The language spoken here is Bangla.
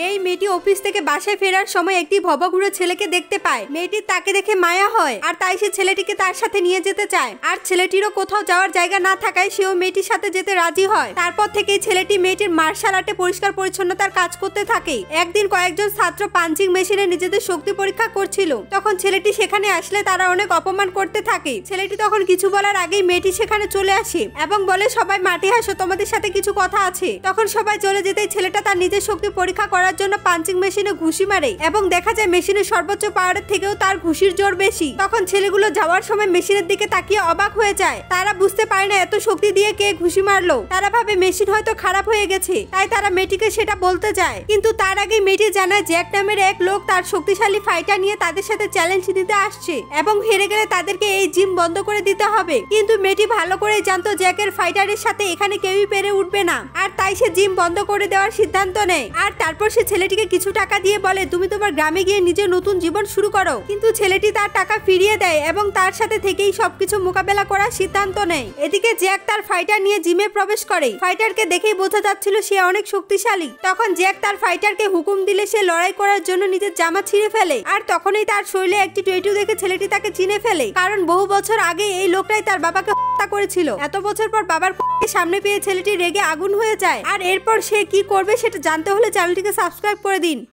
এই মেয়েটি অফিস থেকে বাসায় ফেরার সময় একটি ভবঘুরে ছেলেকে দেখতে পায়। মেয়েটির তাকে দেখে মায়া হয় আর তাই সে ছেলেটিকে তার সাথে নিয়ে যেতে চায়। আর ছেলেটিরও কোথাও যাওয়ার জায়গা না থাকায় সেও মেয়েটির সাথে যেতে রাজি হয়। তারপর থেকেই ছেলেটি মেয়েটির মার্শাল আর্টে পরিষ্কার পরিচ্ছন্নতার কাজ করতে থাকে। একদিন কয়েকজন ছাত্র পাঞ্চিং মেশিনে নিজেদের শক্তি পরীক্ষা করছিল। তখন ছেলেটি সেখানে আসলে তারা অনেক অপমান করতে থাকে। ছেলেটি তখন কিছু বলার আগেই মেয়েটি সেখানে চলে আসে এবং বলে, সবাই মাঠে আসো, তোমাদের সাথে কিছু কথা আছে। তখন সবাই চলে যেতেই ছেলেটা তার নিজের শক্তি পরীক্ষা করার জন্য পাঞ্চিং মেশিনে ঘুষি মারে এবং দেখা যায় মেশিনের সর্বোচ্চ পাওয়ারের থেকেও তার ঘুষির জোর বেশি। তখন ছেলেগুলো যাওয়ার সময় মেশিনের দিকে তাকিয়ে অবাক হয়ে যায়। তারা বুঝতে পারে না এত শক্তি দিয়ে কে ঘুষি মারলো। তারা ভাবে মেশিন হয়তো খারাপ হয়ে গেছে, তাই তারা মেয়েটিকে সেটা বলতে যায়। কিন্তু তার আগে মেয়েটি জানায় জ্যাক নামের এক লোক তার শক্তিশালী ফাইটার নিয়ে তাদের সাথে চ্যালেঞ্জ দিতে আসছে এবং হেরে গেলে তাদেরকে এই জিম বন্ধ করে দিতে হবে। কিন্তু মেয়েটি ভালো করে জানতো জ্যাকের ফাইটারের সাথে এখানে কেউই পেরে উঠবে না, আর তাই সে জিম বন্ধ করে দেওয়ার সিদ্ধান্ত নেয়। আর তারপর সে ছেলেটিকে কিছু টাকা দিয়ে বলে, তুমি তোমার গ্রামে গিয়ে নিজের নতুন জীবন শুরু করো। কিন্তু ছেলেটি তার টাকা ফিরিয়ে দেয় এবং তার সাথে থেকেই সবকিছু মোকাবেলা করার সিদ্ধান্ত নেয়। এদিকে জ্যাক তার ফাইটার নিয়ে জিমে প্রবেশ করে। ফাইটারকে দেখেই বোঝা যাচ্ছিল সে অনেক শক্তিশালী। তখন জ্যাক তার ফাইটারকে হুকুম দিলে সে লড়াই করার জন্য নিজের জামা ছিঁড়ে ফেলে। আর তখনই তার শরীরে একটি ট্যাটু দেখে ছেলেটি তাকে চিনে ফেলে, কারণ বহু বছর আগে এই লোকটাই তার বাবাকে হত্যা করেছিল। এত বছর পর বাবার সামনে পেয়ে ছেলেটি রেগে আগুন হয়ে যায়। আর এরপর সে কি করবে সেটা জানতে হলে চ্যানেলটিকে সাবস্ক্রাইব করে দিন।